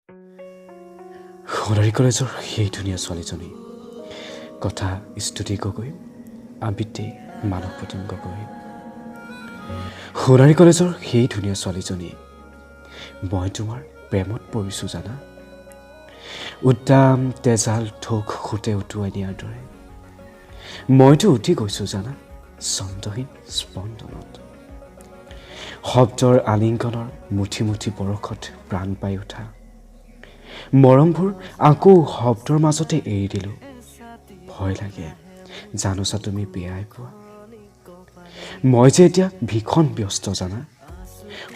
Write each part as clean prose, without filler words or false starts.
সোণাৰী কলেজৰ সেই ধুনীয়া ছোৱালীজনী কথা স্তুতি গগৈ আবৃত্তি মানৱ প্ৰতিম গগৈ সোণাৰী কলেজৰ সেই ধুনীয়া ছোৱালীজনী মই তোমাৰ প্ৰেমত পৰিছোঁ জানা উদ্দাম তেজাল ঠোক খুঁটে উটুৱাই নিয়াৰ দৰে মইতো উঠি গৈছোঁ জানা ছন্দহীন স্পন্দনত শব্দৰ আলিংগনৰ মুঠি মুঠি বৰষত প্ৰাণ পাই উঠা মৰমবোৰ আকৌ শব্দৰ মাজতে এৰি দিলোঁ ভয় লাগে জানোচা তুমি বেয়াই পোৱা মই যে এতিয়া ভীষণ ব্যস্ত জানা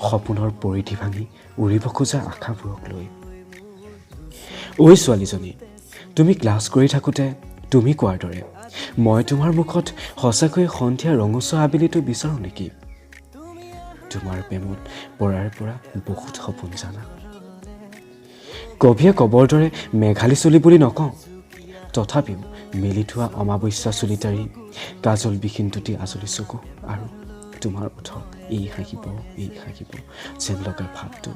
সপোনৰ পৰিধি ভাঙি উৰিব খোজা আশাবোৰক লৈ ঐ ছোৱালীজনী তুমি ক্লাছ কৰি থাকোঁতে তুমি কোৱাৰ দৰে মই তোমাৰ মুখত সঁচাকৈয়ে সন্ধিয়া ৰঙচুৱা আবেলিটো বিচাৰোঁ নেকি তোমাৰ প্ৰেমত পৰাৰ পৰা বহুত সপোন জানা কবিয়ে কবৰ দৰে মেঘালী চুলি বুলি নকওঁ তথাপিও মেলি থোৱা অমাৱস্যা চুলিতাৰি কাজল বিহীন দুটি আজলি চকু আৰু তোমাৰ ওঠত এই হাঁহিব যেন লগা ভাৱটো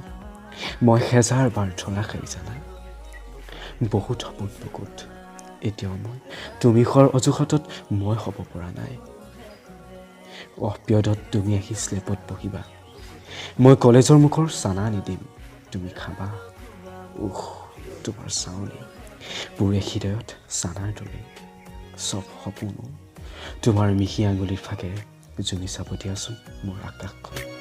মই হেজাৰ বাৰ ধৰা খাই জানা বহুত সপোন বুকুত এতিয়াও মই তুমি খোৱাৰ অজুহাতত মই হ'ব পৰা নাই অপিয়দত তুমি আহি স্লেপত বহিবা মই কলেজৰ মুখৰ চানা নিদিম তুমি খাবা তোমাৰ চাউনি পুৰে হৃদয়ত চানাৰ দৰে চব সপোনো তোমাৰ মিহি আঙুলিৰ ফাকেৰে জুমি চাব দিয়াচোন মোৰ আকাশখন